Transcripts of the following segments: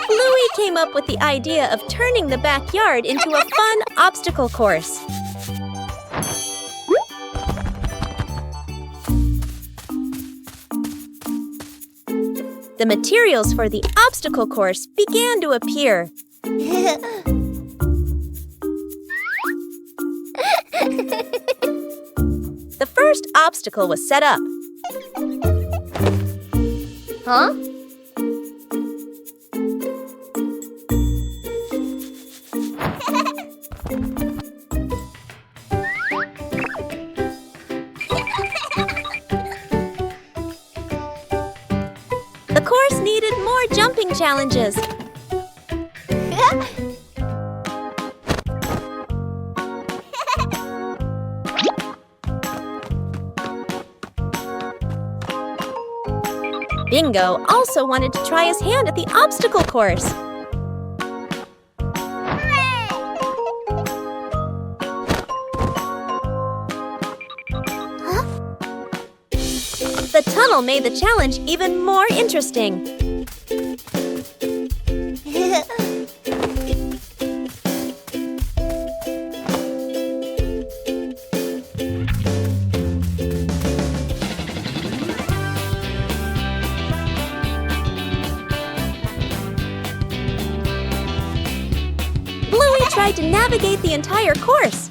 Bluey came up with the idea of turning the backyard into a fun obstacle course. The materials for the obstacle course began to appear. The first obstacle was set up. Huh? The course needed more jumping challenges. Bingo also wanted to try his hand at the obstacle course. The tunnel made the challenge even more interesting. Bluey tried to navigate the entire course.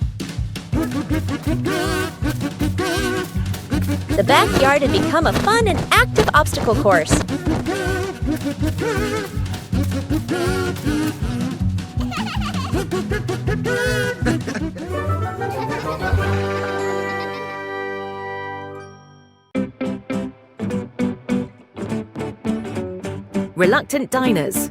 The backyard had become a fun and active obstacle course. Reluctant diners.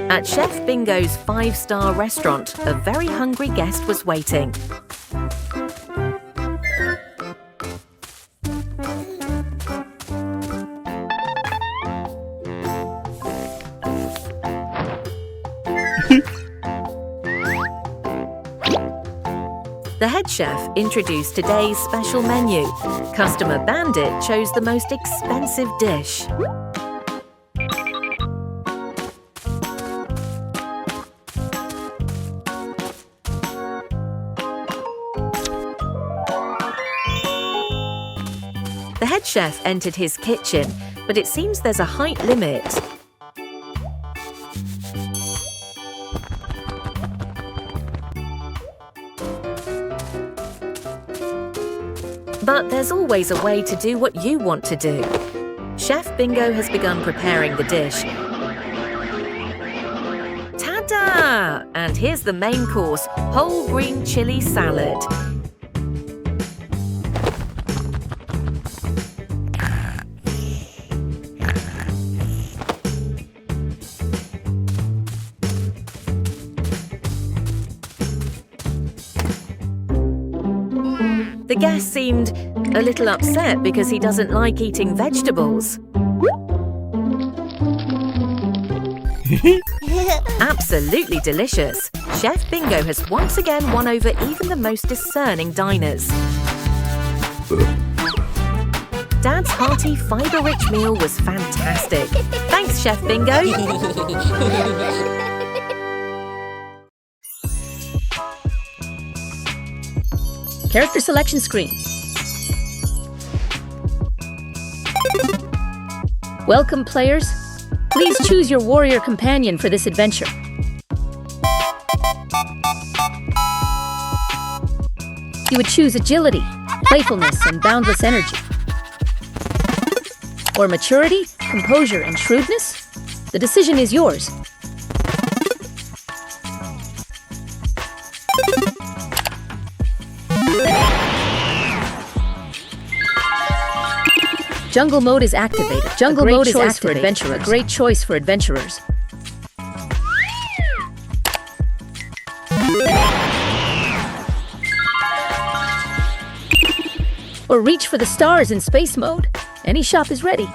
At Chef Bingo's 5-star restaurant, a very hungry guest was waiting. The head chef introduced today's special menu. Customer Bandit chose the most expensive dish. The head chef entered his kitchen, but it seems there's a height limit. But there's always a way to do what you want to do. Chef Bingo has begun preparing the dish. Ta-da! And here's the main course, whole green chili salad. The guest seemed a little upset because he doesn't like eating vegetables. Absolutely delicious. Chef Bingo has once again won over even the most discerning diners. Dad's hearty, fibre-rich meal was fantastic. Thanks, Chef Bingo. Character selection screen. Welcome, players. Please choose your warrior companion for this adventure. You would choose agility, playfulness, and boundless energy. Or maturity, composure, and shrewdness? The decision is yours. Jungle mode is activated. Jungle mode is activated for adventurers. A great choice for adventurers. Or reach for the stars in space mode. Any shop is ready.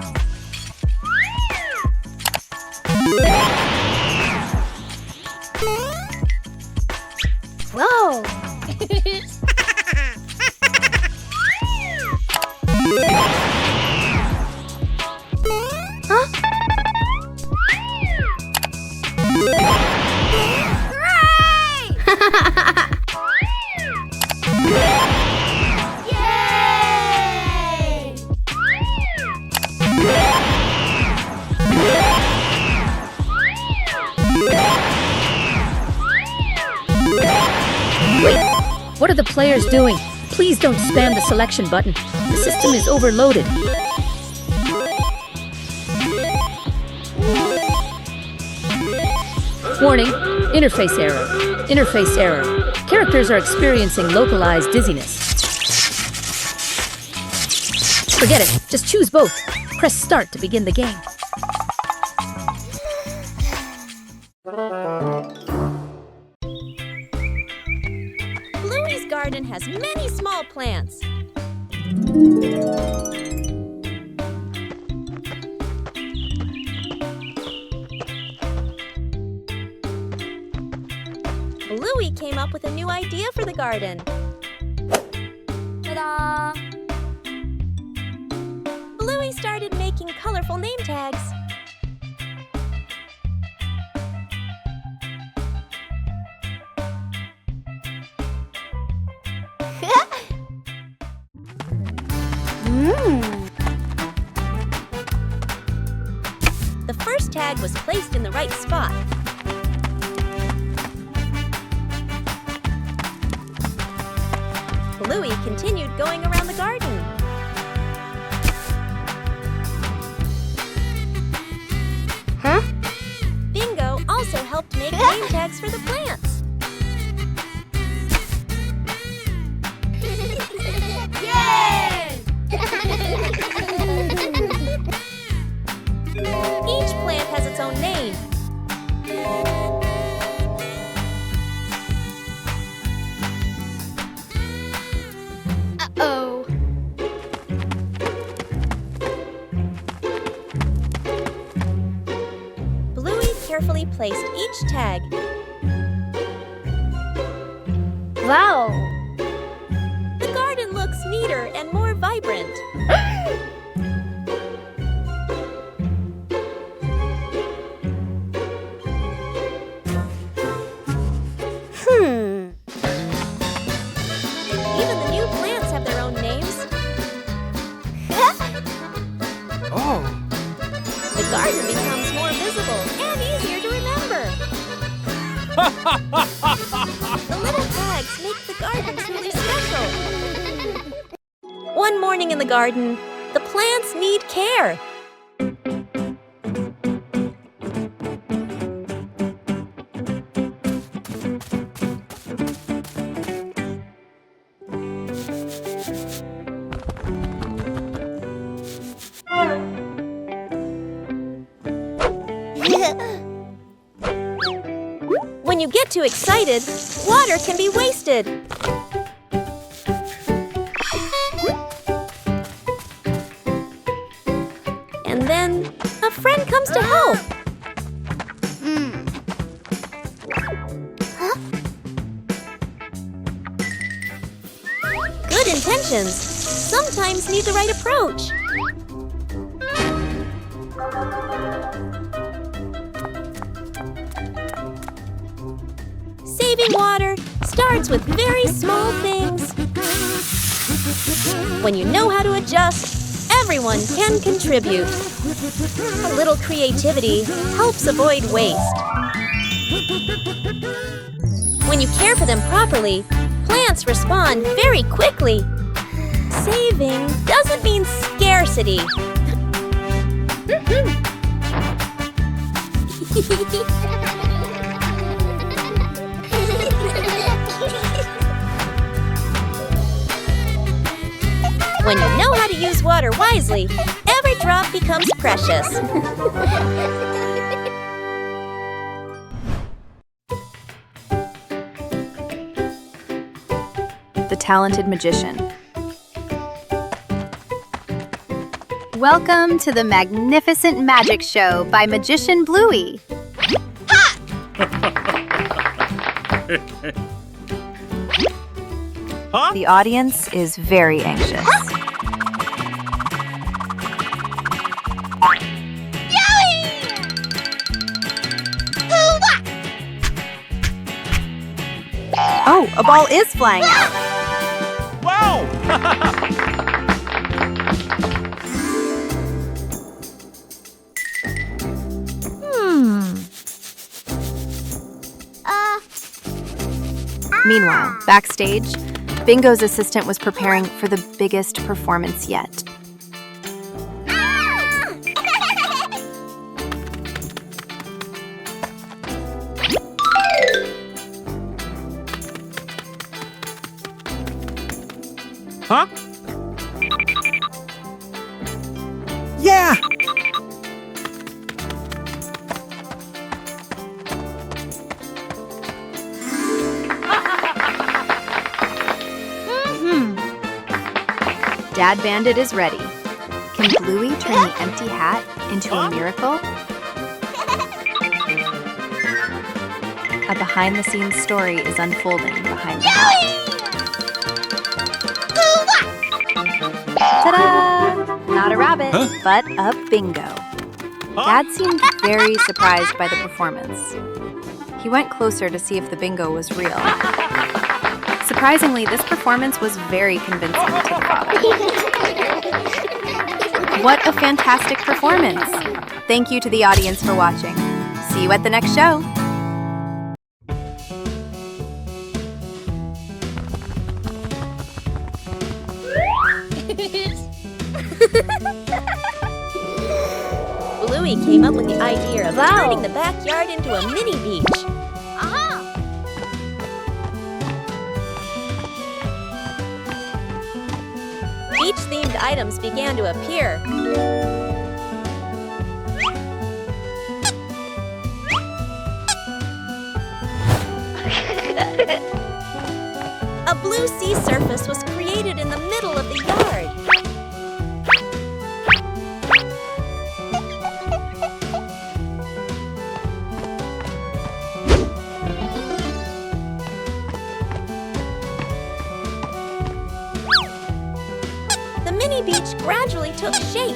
What are the players doing? Please don't spam the selection button. The system is overloaded. Warning, interface error. Interface error. Characters are experiencing localized dizziness. Forget it, just choose both. Press start to begin the game. Bluey's garden has many small plants. Bluey came up with a new idea for the garden. Ta-da! Bluey started making colorful name tags. The first tag was placed in the right spot. Bluey continued going around the garden. Bingo also helped make name tags for the plants. Each plant has its own name. Uh-oh. Bluey carefully placed each tag. Wow. The garden looks neater and more vibrant. Even the new plants have their own names. The garden becomes more visible and easier to remember. The little tags make the garden truly special. One morning in the garden, the plants need care. When you get too excited, water can be wasted. And then a friend comes to help. Good intentions sometimes need the right approach. Saving water starts with very small things. When you know how to adjust, everyone can contribute. A little creativity helps avoid waste. When you care for them properly, plants respond very quickly. Saving doesn't mean scarcity. When you know how to use water wisely, every drop becomes precious. The Talented Magician. Welcome to the Magnificent Magic Show by Magician Bluey. The audience is very anxious. Oh, a ball is flying out. Wow! Meanwhile, backstage, Bingo's assistant was preparing for the biggest performance yet. Huh? Yeah! Dad Bandit is ready. Can Bluey turn the empty hat into a miracle? A behind-the-scenes story is unfolding behind the hat. Ta-da! Not a rabbit, but a bingo. Dad seemed very surprised by the performance. He went closer to see if the bingo was real. Surprisingly, this performance was very convincing to the father. What a fantastic performance! Thank you to the audience for watching. See you at the next show! Bluey came up with the idea of turning the backyard into a mini beach. Beach-themed items began to appear. A blue sea surface was created in the middle of the yard. The mini beach gradually took shape.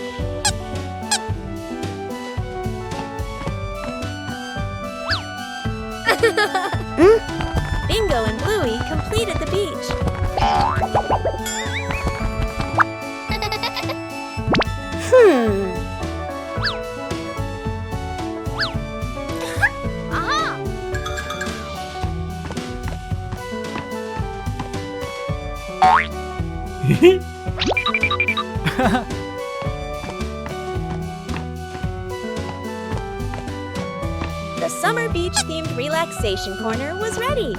Bingo and Bluey completed the beach. The summer beach-themed relaxation corner was ready.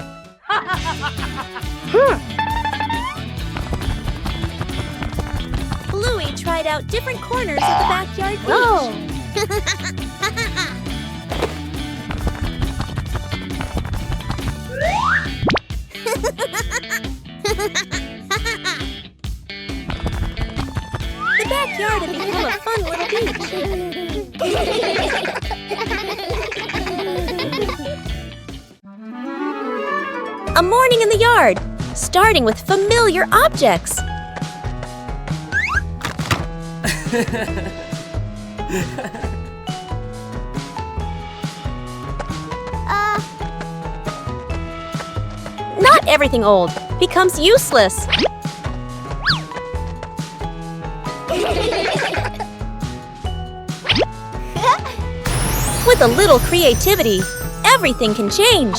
Bluey tried out different corners of the backyard beach. The backyard had become a fun little beach. A morning in the yard, starting with familiar objects. Not everything old becomes useless. With a little creativity, everything can change.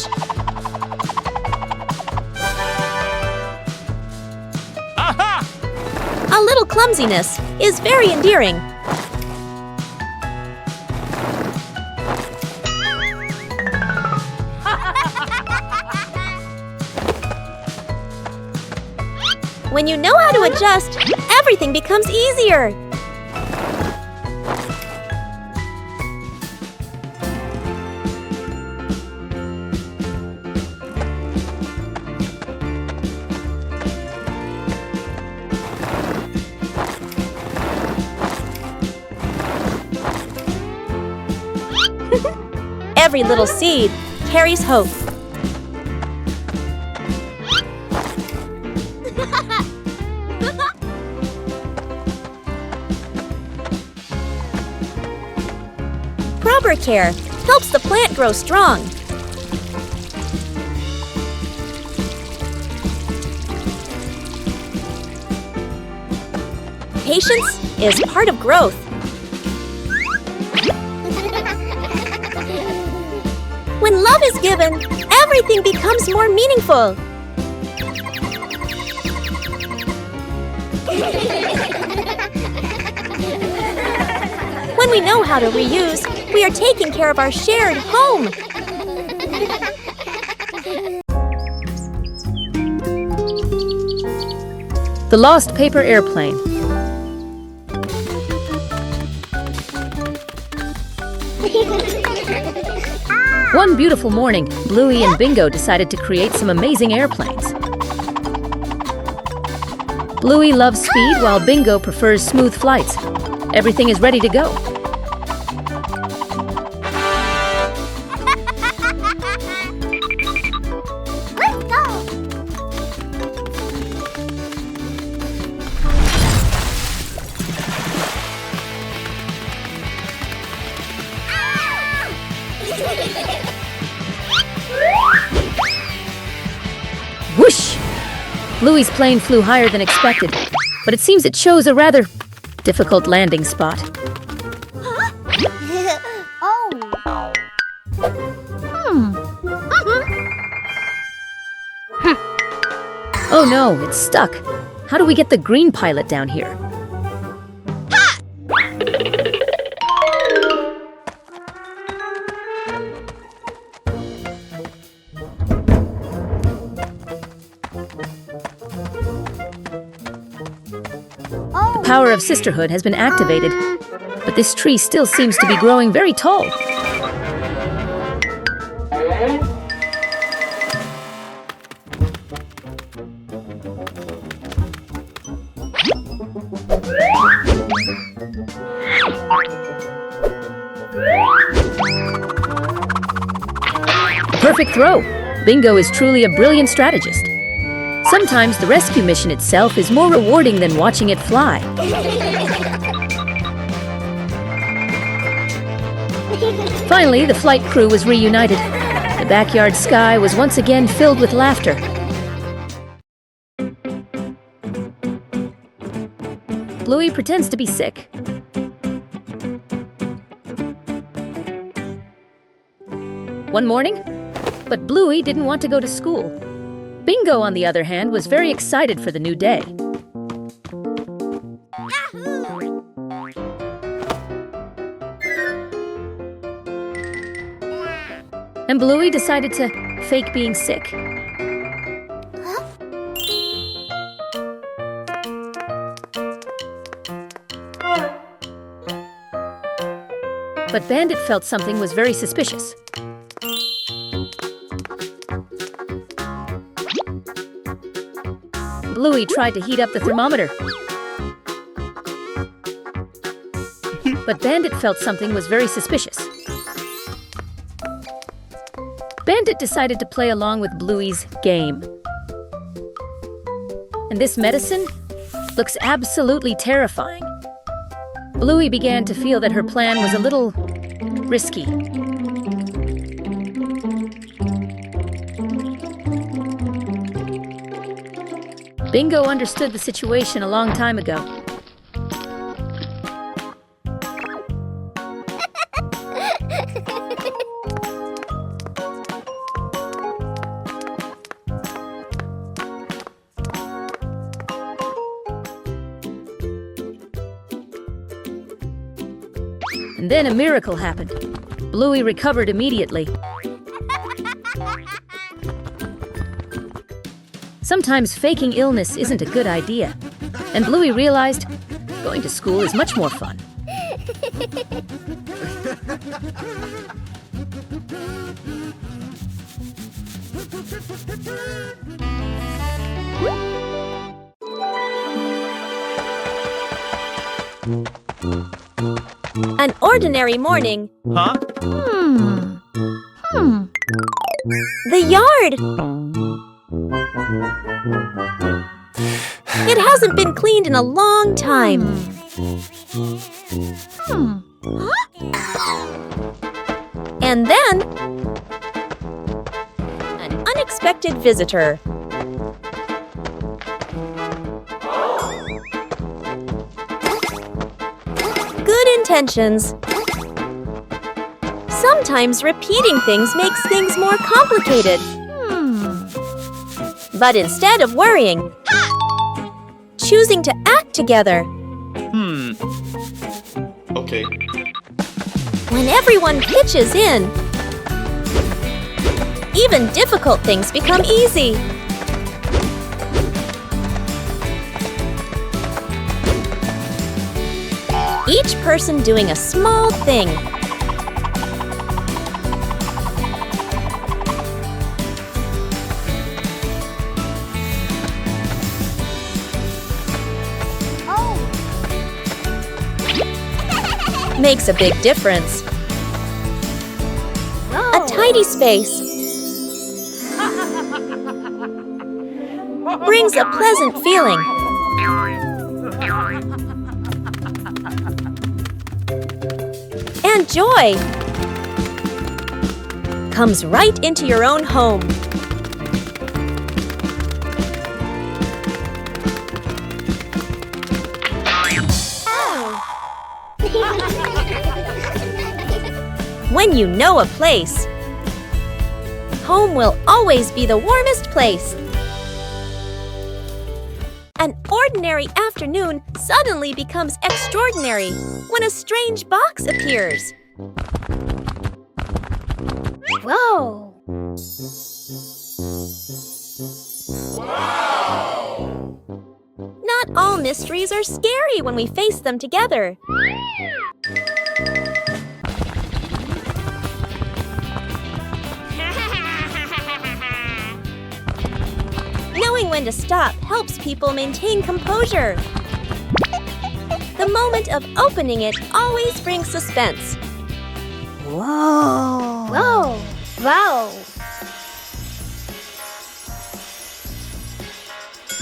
A little clumsiness is very endearing. When you know how to adjust, everything becomes easier. Every little seed carries hope. Proper care helps the plant grow strong. Patience is part of growth. When love is given, everything becomes more meaningful. When we know how to reuse, we are taking care of our shared home. The Lost Paper Airplane. One beautiful morning, Bluey and Bingo decided to create some amazing airplanes. Bluey loves speed while Bingo prefers smooth flights. Everything is ready to go. Let's go. Whoosh! Bluey's plane flew higher than expected, but it seems it chose a rather difficult landing spot. Oh. Oh no, it's stuck. How do we get the green pilot down here? The power of sisterhood has been activated, but this tree still seems to be growing very tall. Perfect throw! Bingo is truly a brilliant strategist. Sometimes the rescue mission itself is more rewarding than watching it fly. Finally, the flight crew was reunited. The backyard sky was once again filled with laughter. Bluey pretends to be sick. One morning, but Bluey didn't want to go to school. Bingo, on the other hand, was very excited for the new day. And Bluey decided to fake being sick. But Bandit felt something was very suspicious. Bluey tried to heat up the thermometer. But Bandit felt something was very suspicious. Bandit decided to play along with Bluey's game. And this medicine looks absolutely terrifying. Bluey began to feel that her plan was a little risky. Bingo understood the situation a long time ago. And then a miracle happened. Bluey recovered immediately. Sometimes faking illness isn't a good idea, and Bluey realized going to school is much more fun. An ordinary morning. Huh? The yard! It hasn't been cleaned in a long time. And then, an unexpected visitor. Good intentions. Sometimes repeating things makes things more complicated. But instead of worrying, choosing to act together. Okay. When everyone pitches in, even difficult things become easy. Each person doing a small thing. Makes a big difference. A tidy space brings a pleasant feeling. And joy comes right into your own home. When you know a place, home will always be the warmest place. An ordinary afternoon suddenly becomes extraordinary when a strange box appears. Whoa! Not all mysteries are scary when we face them together. Knowing when to stop helps people maintain composure. The moment of opening it always brings suspense. Whoa! Whoa! Wow!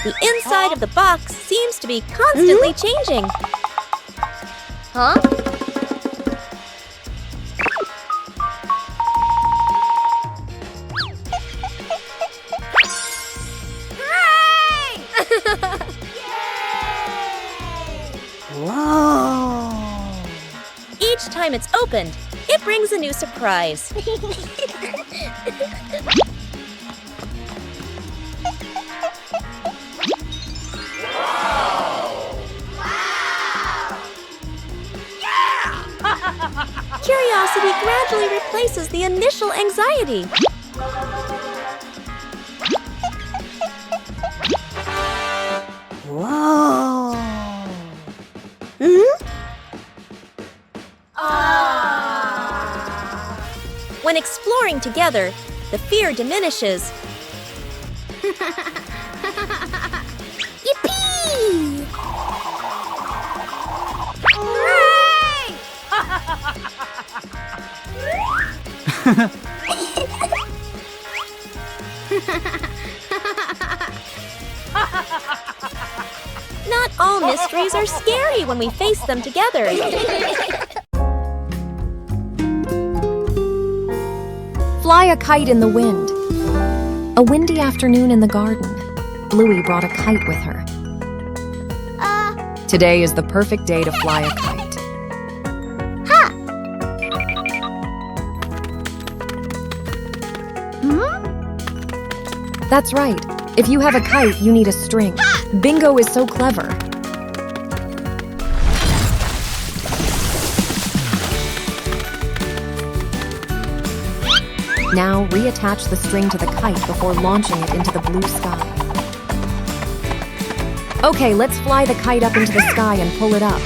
The inside of the box seems to be constantly changing. Huh? Whoa! Each time it's opened, it brings a new surprise. Curiosity gradually replaces the initial anxiety. Whoa! When exploring together, the fear diminishes. Yippee! Not all mysteries are scary when we face them together. Fly a kite in the wind. A windy afternoon in the garden. Bluey brought a kite with her. Today is the perfect day to fly a kite. That's right. If you have a kite, you need a string. Bingo is so clever. Now reattach the string to the kite before launching it into the blue sky. Okay, let's fly the kite up into the sky and pull it up.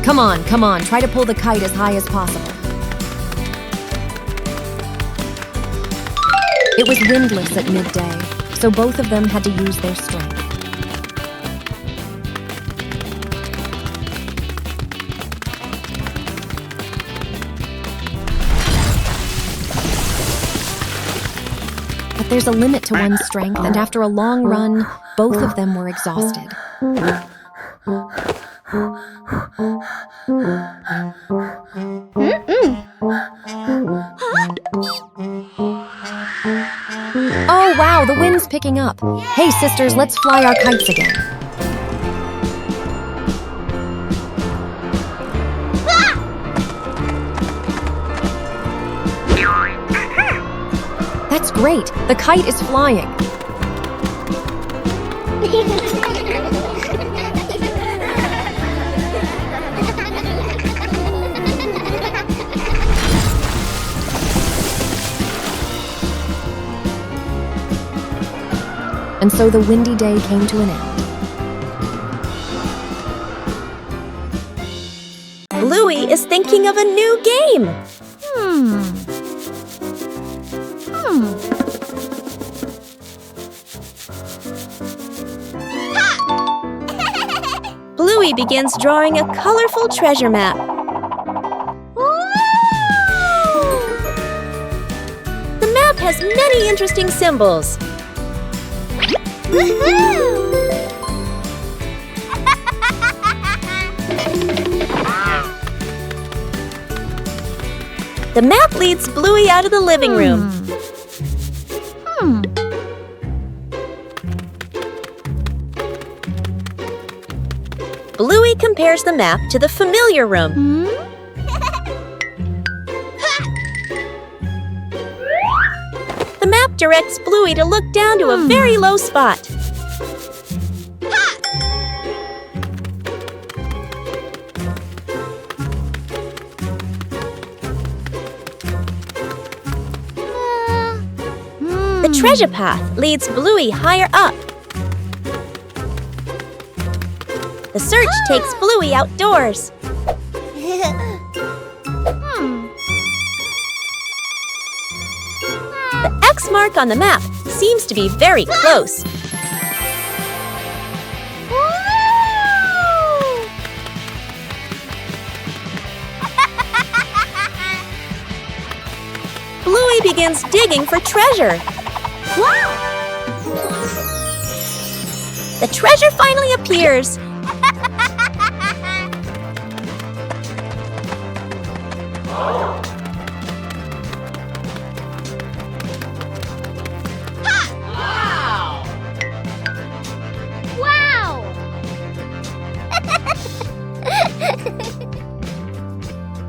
Come on, try to pull the kite as high as possible. It was windless at midday, so both of them had to use their strength. But there's a limit to one's strength, and after a long run, both of them were exhausted. Oh wow, the wind's picking up. Hey sisters, let's fly our kites again. That's great, the kite is flying. and so the windy day came to an end. Bluey is thinking of a new game. Bluey begins drawing a colorful treasure map. The map has many interesting symbols. The map leads Bluey out of the living room. Bluey compares the map to the familiar room. The map directs Bluey to look down to a very low spot. The treasure path leads Bluey higher up. The search takes Bluey outdoors. The X mark on the map seems to be very close. Bluey begins digging for treasure. The treasure finally appears.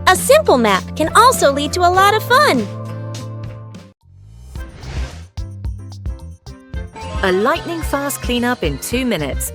A simple map can also lead to a lot of fun. A lightning-fast cleanup in 2 minutes.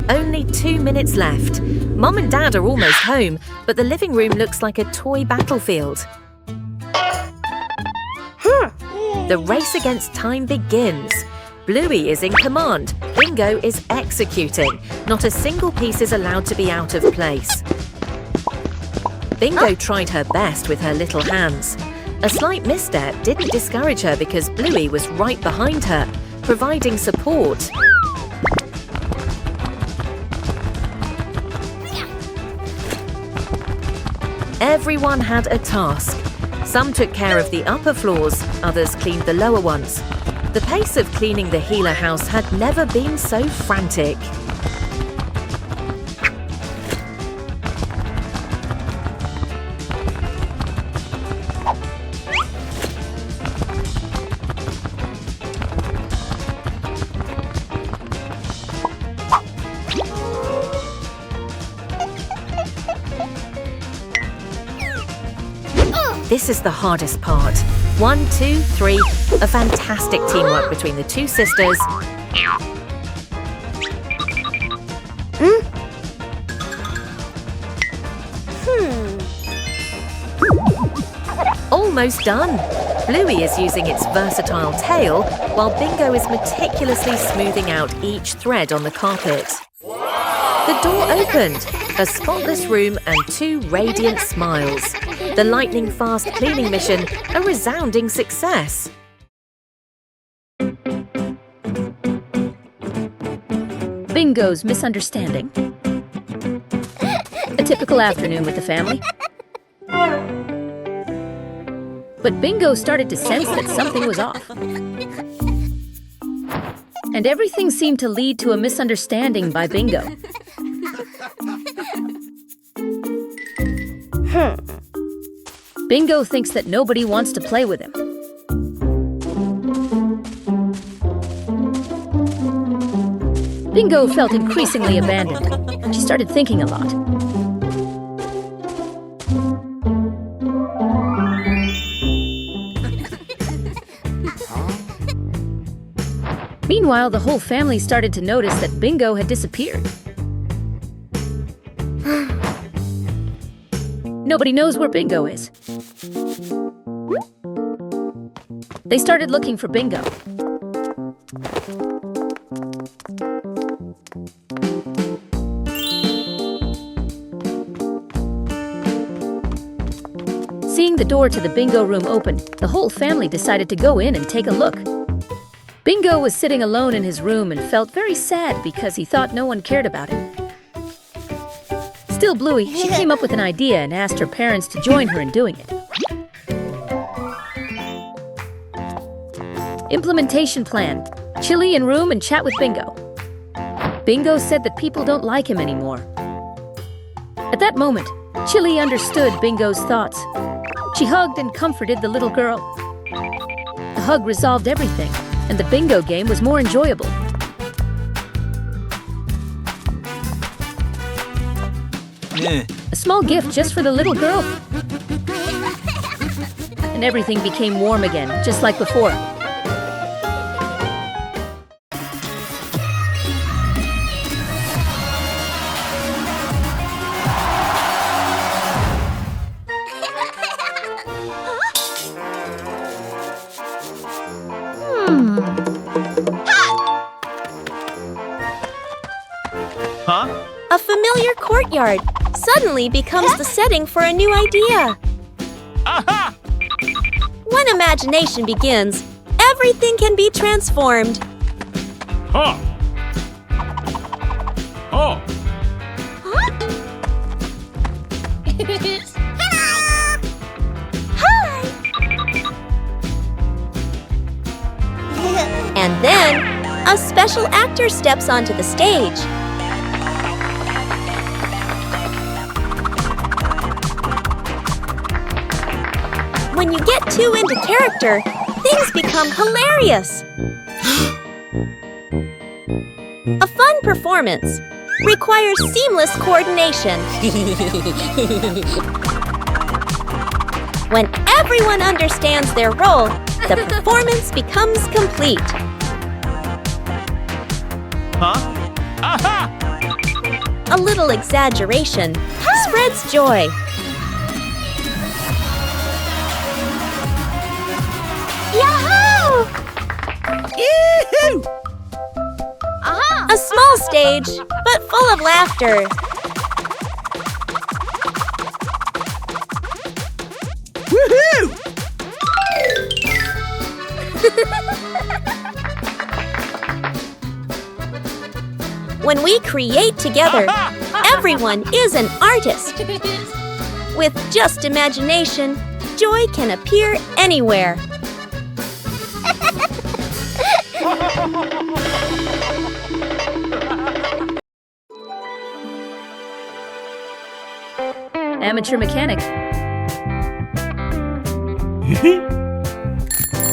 Only 2 minutes left. Mom and Dad are almost home, but the living room looks like a toy battlefield. The race against time begins. Bluey is in command. Bingo is executing. Not a single piece is allowed to be out of place. Bingo tried her best with her little hands. A slight misstep didn't discourage her because Bluey was right behind her, providing support. Everyone had a task. Some took care of the upper floors, others cleaned the lower ones. The pace of cleaning the Healer house had never been so frantic. This is the hardest part. 1, 2, 3. A fantastic teamwork between the two sisters. Almost done. Bluey is using its versatile tail, while Bingo is meticulously smoothing out each thread on the carpet. The door opened. A spotless room and 2 radiant smiles. The lightning-fast cleaning mission, a resounding success. Bingo's misunderstanding. A typical afternoon with the family. But Bingo started to sense that something was off. And everything seemed to lead to a misunderstanding by Bingo. Bingo thinks that nobody wants to play with him. Bingo felt increasingly abandoned. She started thinking a lot. Meanwhile, the whole family started to notice that Bingo had disappeared. Nobody knows where Bingo is. They started looking for Bingo. Seeing the door to the Bingo room open, the whole family decided to go in and take a look. Bingo was sitting alone in his room and felt very sad because he thought no one cared about him. Still Bluey, she came up with an idea and asked her parents to join her in doing it. Implementation plan. Chili in room and chat with Bingo. Bingo said that people don't like him anymore. At that moment, Chili understood Bingo's thoughts. She hugged and comforted the little girl. The hug resolved everything, and the Bingo game was more enjoyable. A small gift just for the little girl. And everything became warm again, just like before. A familiar courtyard suddenly becomes the setting for a new idea. Aha! When imagination begins, everything can be transformed. Huh. Oh. Hi! And then, a special actor steps onto the stage. When you get too into character, things become hilarious. A fun performance requires seamless coordination. When everyone understands their role, the performance becomes complete. Huh? Aha! A little exaggeration spreads joy. Yahoo! Yee-hoo! A small stage, but full of laughter. Woohoo! When we create together, everyone is an artist. With just imagination, joy can appear anywhere. Amateur mechanic.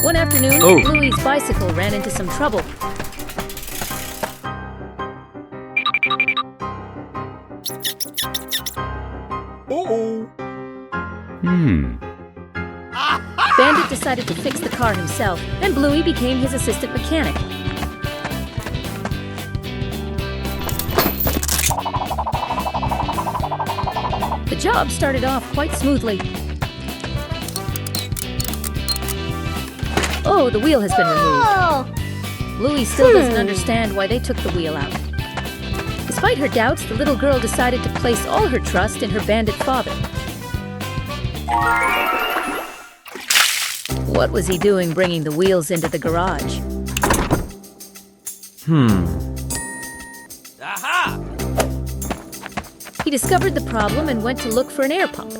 One afternoon, Bluey's bicycle ran into some trouble. Bandit decided to fix the car himself, and Bluey became his assistant mechanic. The job started off quite smoothly. Oh, the wheel has been removed. Bluey still doesn't understand why they took the wheel out. Despite her doubts, the little girl decided to place all her trust in her bandit father. What was he doing bringing the wheels into the garage? Aha! He discovered the problem and went to look for an air pump.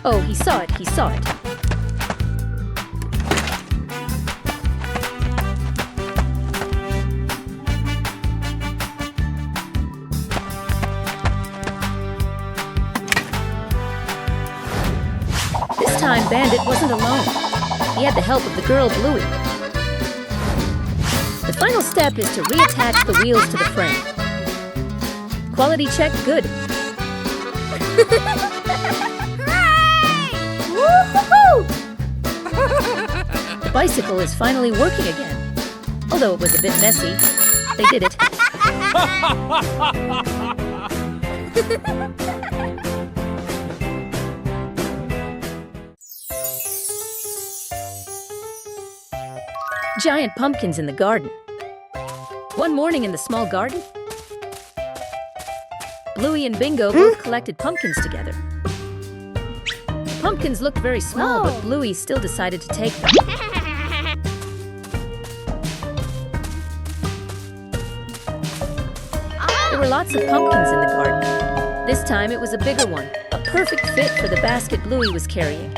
Oh, he saw it. This time, Bandit wasn't alone. He had the help of the girl, Bluey. The final step is to reattach the wheels to the frame. Quality check, good. The bicycle is finally working again. Although it was a bit messy, they did it. Giant pumpkins in the garden. One morning in the small garden, Bluey and Bingo both collected pumpkins together. Pumpkins looked very small, but Bluey still decided to take them. There were lots of pumpkins in the garden. This time it was a bigger one, a perfect fit for the basket Bluey was carrying.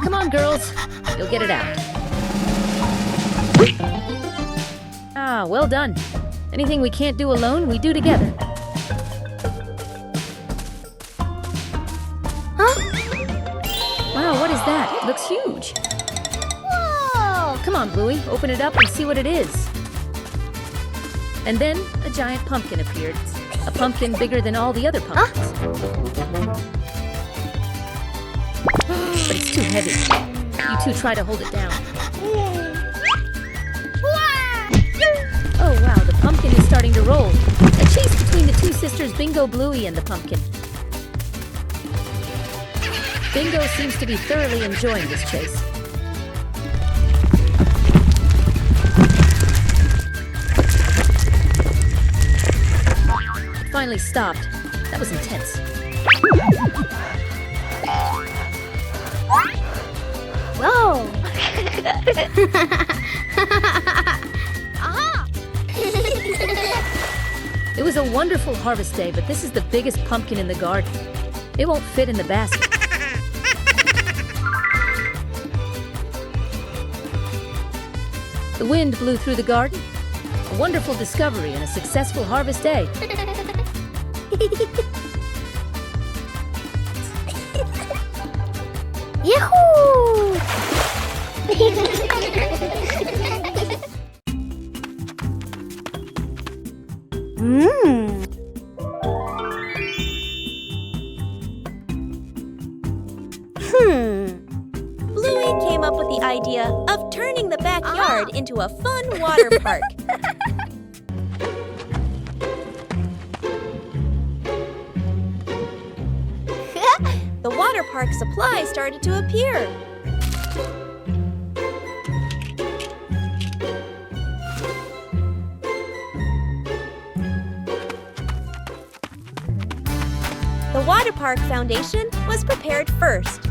Come on, girls. You'll get it out. Ah, well done. Anything we can't do alone, we do together. Wow, what is that? It looks huge. Whoa! Come on, Bluey, open it up and see what it is. And then a giant pumpkin appeared. A pumpkin bigger than all the other pumpkins. But it's too heavy. You two try to hold it down. Oh wow, the pumpkin is starting to roll. A chase between the two sisters Bingo, Bluey, and the pumpkin. Bingo seems to be thoroughly enjoying this chase. It finally stopped. That was intense. Whoa! It was a wonderful harvest day, but this is the biggest pumpkin in the garden. It won't fit in the basket. The wind blew through the garden. A wonderful discovery and a successful harvest day. Yahoo! Bluey came up with the idea of turning the backyard into a fun water park. The water park supply started to appear. The water park foundation was prepared first.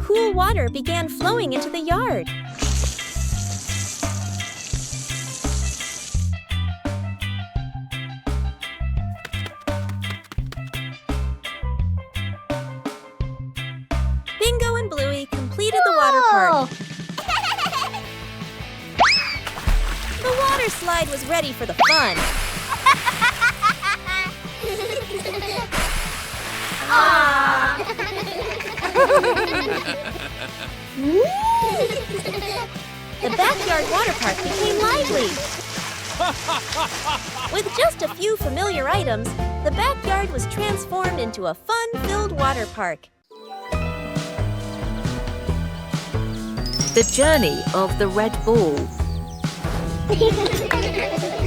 Cool water began flowing into the yard. Bingo and Bluey completed the water park. The water slide was ready for the fun. The backyard water park became lively. With just a few familiar items, the backyard was transformed into a fun-filled water park. The journey of the red ball.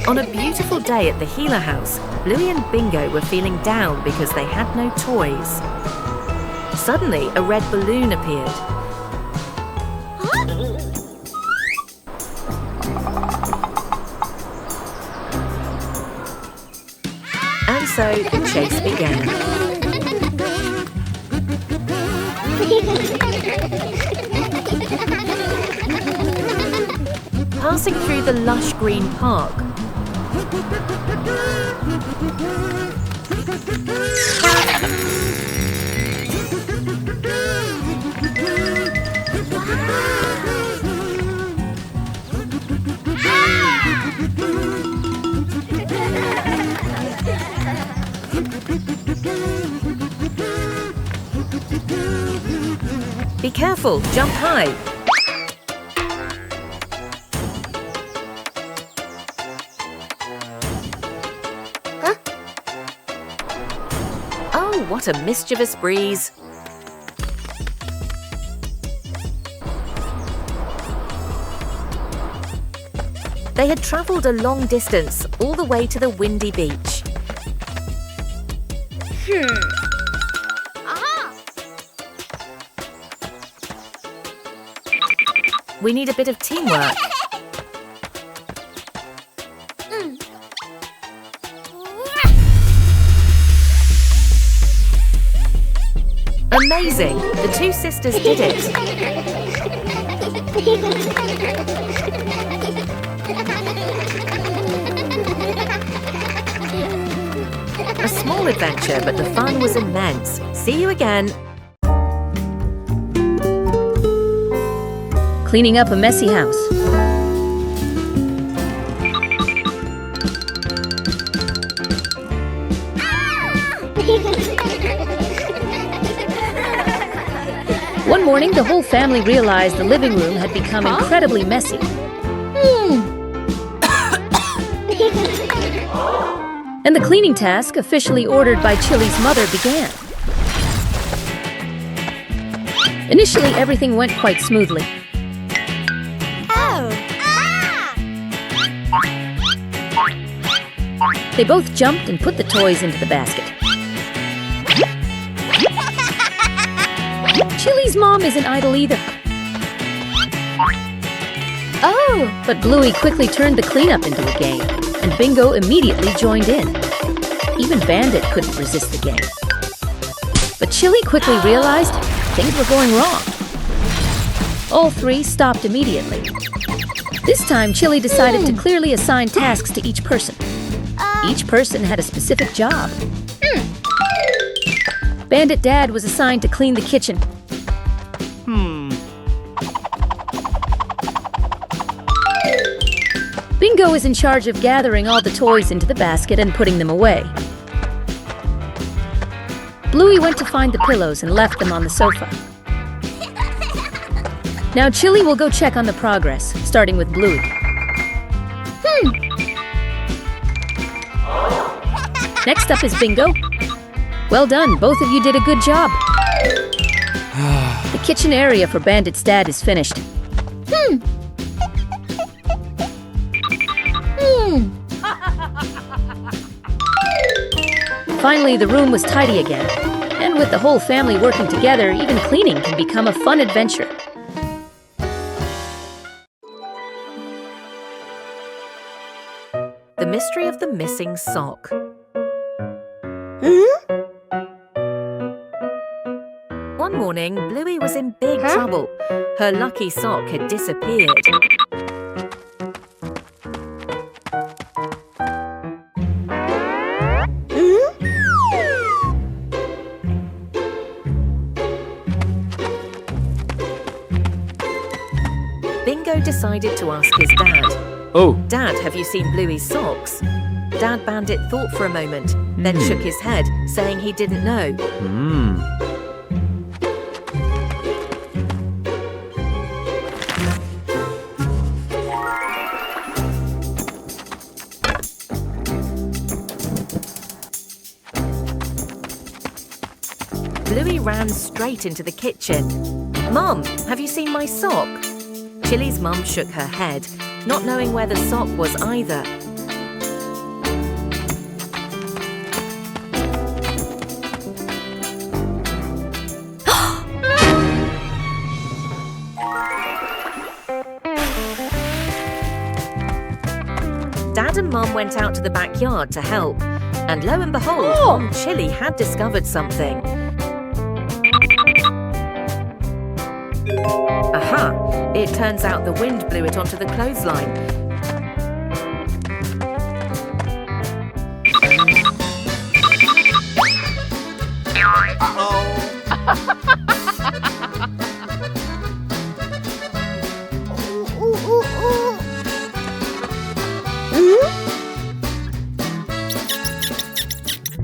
On a beautiful day at the Healer House, Bluey and Bingo were feeling down because they had no toys. Suddenly, a red balloon appeared. And so the chase began. passing through the lush green park. Be careful, jump high. Oh, what a mischievous breeze. They had travelled a long distance, all the way to the windy beach. We need a bit of teamwork. Amazing! The two sisters did it. A small adventure, but the fun was immense. See you again. Cleaning up a messy house. One morning, the whole family realized the living room had become incredibly messy. And the cleaning task, officially ordered by Chili's mother, began. Initially, everything went quite smoothly. They both jumped and put the toys into the basket. Chili's mom isn't idle either. Oh! But Bluey quickly turned the cleanup into a game, and Bingo immediately joined in. Even Bandit couldn't resist the game. But Chili quickly realized things were going wrong. All three stopped immediately. This time, Chili decided to clearly assign tasks to each person. Each person had a specific job. Bandit Dad was assigned to clean the kitchen. Bingo is in charge of gathering all the toys into the basket and putting them away. Bluey went to find the pillows and left them on the sofa. Now Chili will go check on the progress, starting with Bluey. Next up is Bingo. Well done, both of you did a good job. The kitchen area for Bandit's dad is finished. Finally, the room was tidy again. And with the whole family working together, even cleaning can become a fun adventure. The mystery of the missing sock. One morning, Bluey was in big trouble. Her lucky sock had disappeared. Bingo decided to ask his dad. Oh. Dad, have you seen Bluey's socks? Dad Bandit thought for a moment, then shook his head, saying he didn't know. Bluey ran straight into the kitchen. Mom, have you seen my sock? Chili's mum shook her head, not knowing where the sock was either. Dad and Mum went out to the backyard to help, and lo and behold, Mom Chili had discovered something. Aha! It turns out the wind blew it onto the clothesline.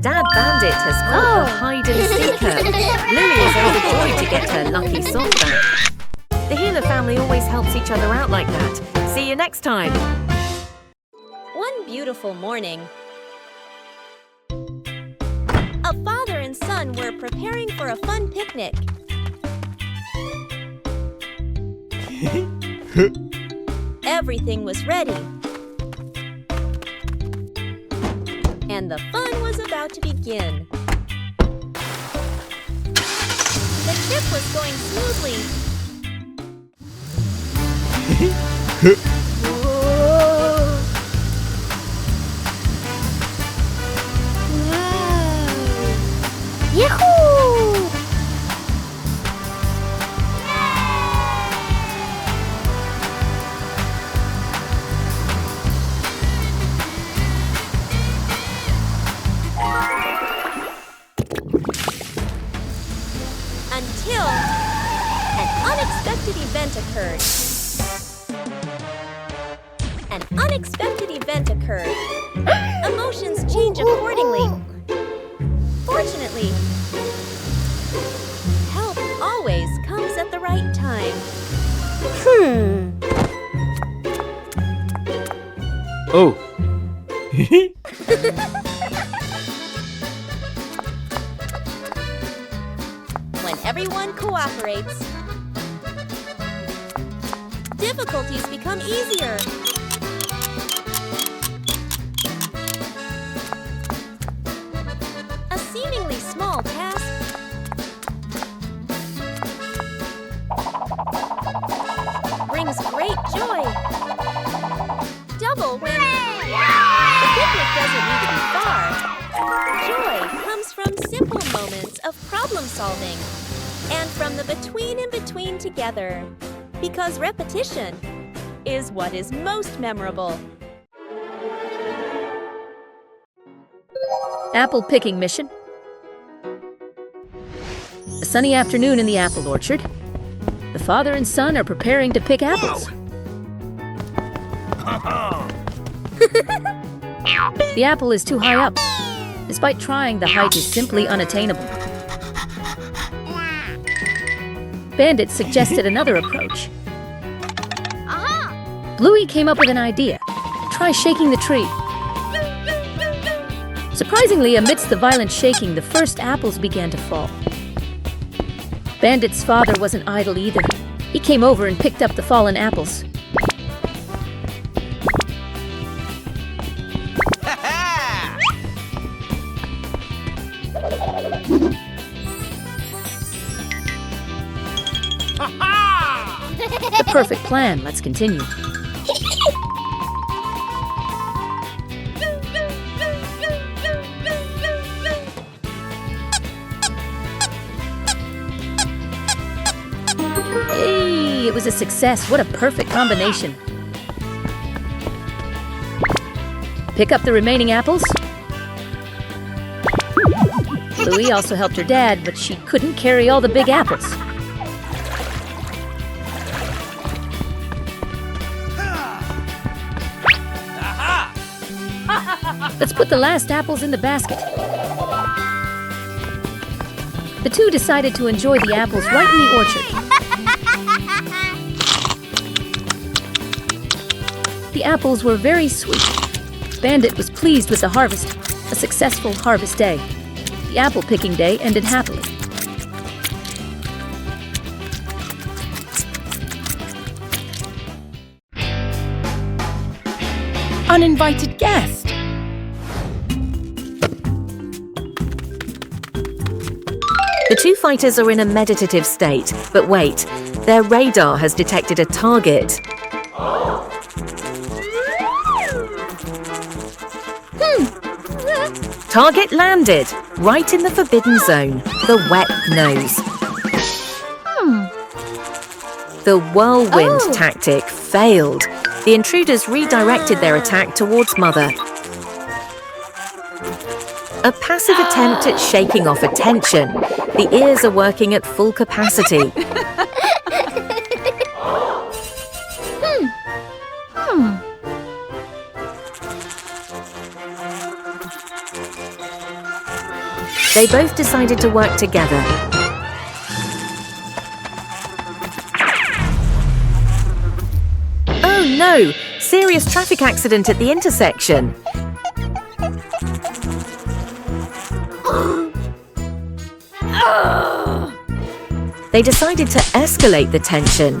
Dad Bandit has caught the hide-and-seeker. Bluey is overjoyed to get her lucky sock back. The Healer family always helps each other out like that. See you next time. One beautiful morning, a father and son were preparing for a fun picnic. Everything was ready, and the fun was about to begin. The trip was going smoothly. Yahoo! Until an unexpected event occurred. An unexpected event occurred. Emotions change accordingly. Fortunately, help always comes at the right time. Oh. When everyone cooperates, difficulties become easier. A seemingly small task brings great joy. Double when the picnic doesn't need to be far. Joy comes from simple moments of problem solving and from the between and between together, because repetition is what is most memorable. Apple picking mission. A sunny afternoon in the apple orchard. The father and son are preparing to pick apples. The apple is too high up. Despite trying, the height is simply unattainable. Bandit suggested another approach. Bluey came up with an idea. Try shaking the tree. Surprisingly, amidst the violent shaking, the first apples began to fall. Bandit's father wasn't idle either. He came over and picked up the fallen apples. The perfect plan. Let's continue. Hey, it was a success. What a perfect combination. Pick up the remaining apples. Bluey also helped her dad, but she couldn't carry all the big apples. Let's put the last apples in the basket. The two decided to enjoy the apples right in the orchard. The apples were very sweet. Bandit was pleased with the harvest, a successful harvest day. The apple picking day ended happily. Uninvited guest. The two fighters are in a meditative state, but wait, their radar has detected a target. Target landed, right in the forbidden zone, the wet nose. The whirlwind tactic failed. The intruders redirected their attack towards Mother. A passive attempt at shaking off attention. The ears are working at full capacity. They both decided to work together. Oh no! Serious traffic accident at the intersection. They decided to escalate the tension.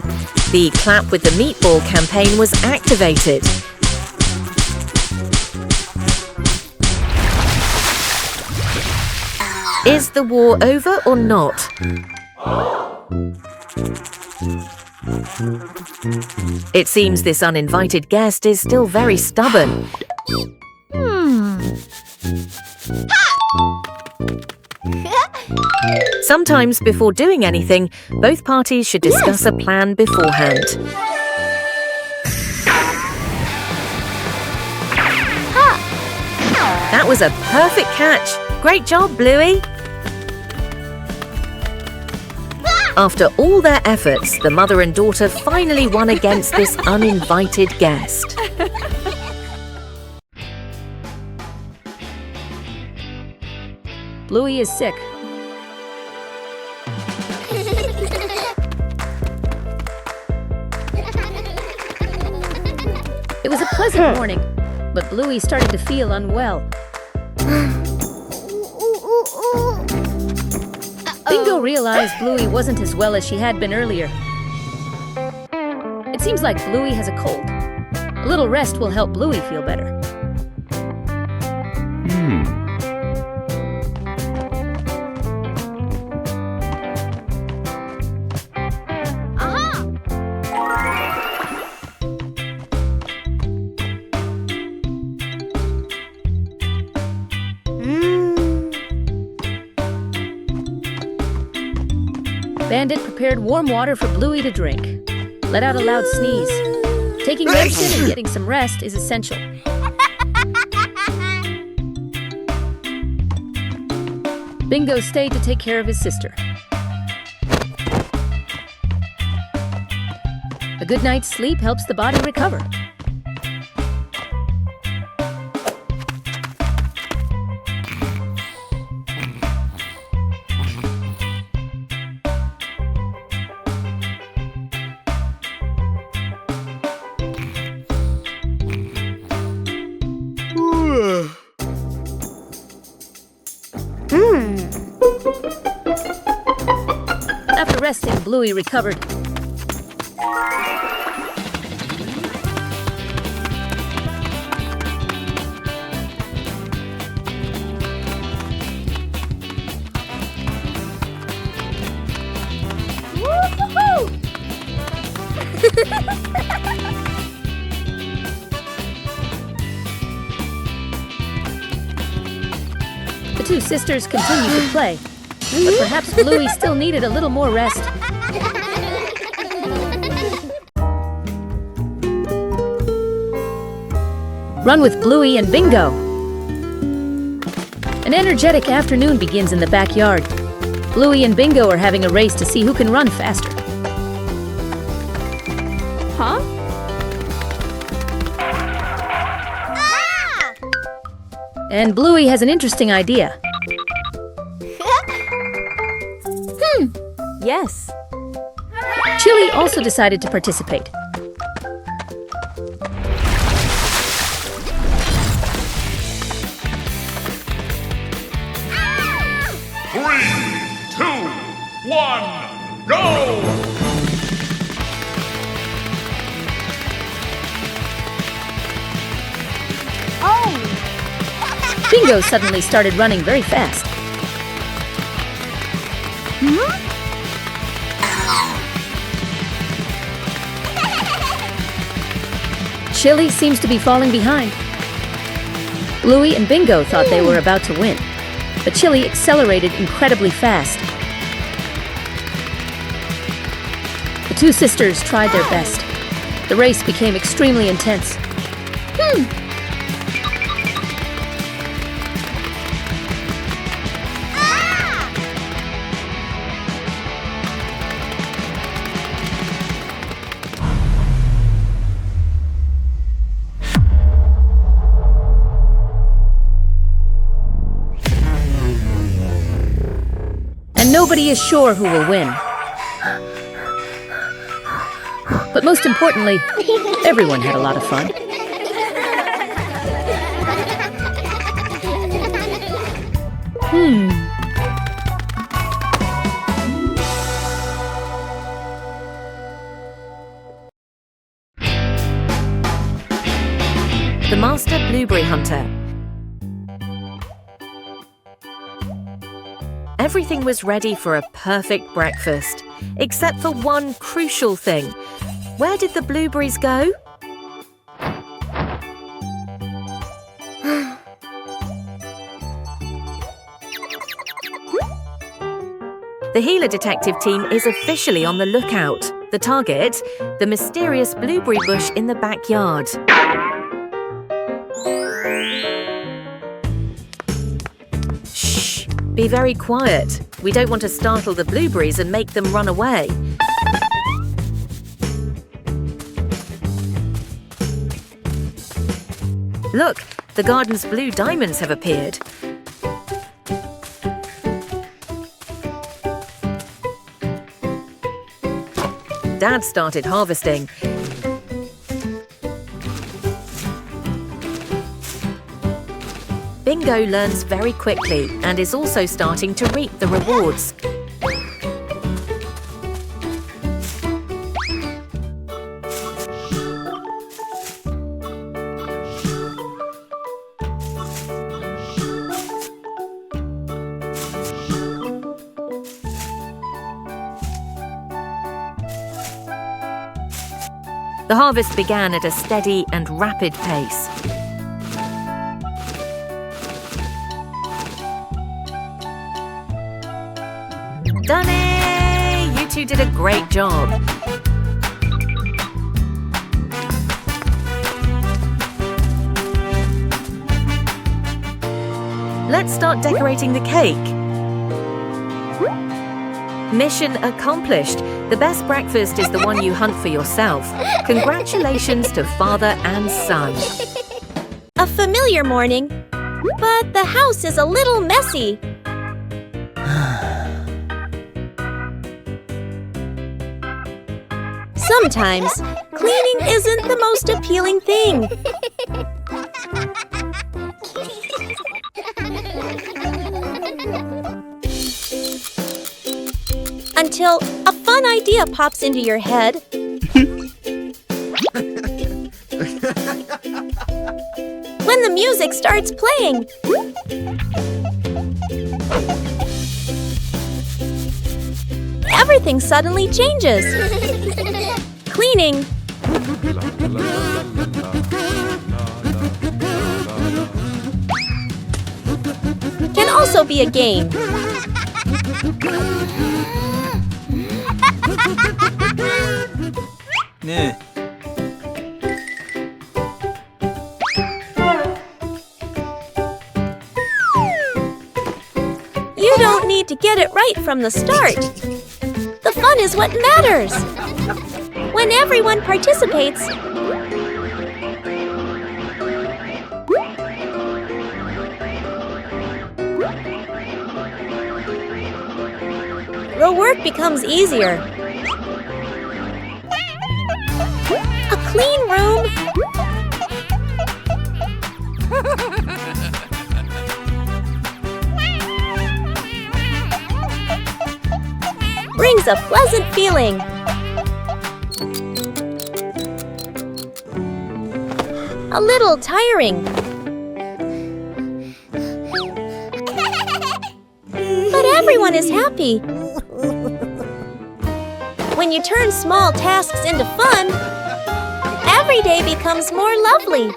The Clap with the Meatball campaign was activated. Is the war over or not? It seems this uninvited guest is still very stubborn. Sometimes before doing anything, both parties should discuss a plan beforehand. That was a perfect catch. Great job, Bluey. After all their efforts, the mother and daughter finally won against this uninvited guest. Bluey is sick. It was a pleasant morning, but Bluey started to feel unwell. Bingo realized Bluey wasn't as well as she had been earlier. It seems like Bluey has a cold. A little rest will help Bluey feel better. Bandit prepared warm water for Bluey to drink. Let out a loud sneeze. Taking medicine and getting some rest is essential. Bingo stayed to take care of his sister. A good night's sleep helps the body recover. After resting, Bluey recovered. The two sisters continued to play, but perhaps Bluey still needed a little more rest. Run with Bluey and Bingo. An energetic afternoon begins in the backyard. Bluey and Bingo are having a race to see who can run faster. Huh? And Bluey has an interesting idea. Yes. Chili also decided to participate. Three, two, one, go! Bingo suddenly started running very fast. Chili seems to be falling behind. Bluey and Bingo thought they were about to win, but Chili accelerated incredibly fast. The two sisters tried their best. The race became extremely intense. And nobody is sure who will win. But most importantly, everyone had a lot of fun. The Master Blueberry Hunter. Everything was ready for a perfect breakfast, except for one crucial thing. Where did the blueberries go? The Healer Detective team is officially on the lookout. The target, the mysterious blueberry bush in the backyard. Shh! Be very quiet. We don't want to startle the blueberries and make them run away. Look, the garden's blue diamonds have appeared. Dad started harvesting. Bingo learns very quickly and is also starting to reap the rewards. The harvest began at a steady and rapid pace. Done it! You two did a great job. Let's start decorating the cake. Mission accomplished. The best breakfast is the one you hunt for yourself. Congratulations to father and son. A familiar morning, but the house is a little messy. Sometimes, cleaning isn't the most appealing thing. Until a fun idea pops into your head. When the music starts playing. Everything suddenly changes. Cleaning can also be a game. You don't need to get it right from the start. The fun is what matters. When everyone participates, the work becomes easier. A clean room brings a pleasant feeling. A little tiring. But everyone is happy. When you turn small tasks into fun, every day becomes more lovely.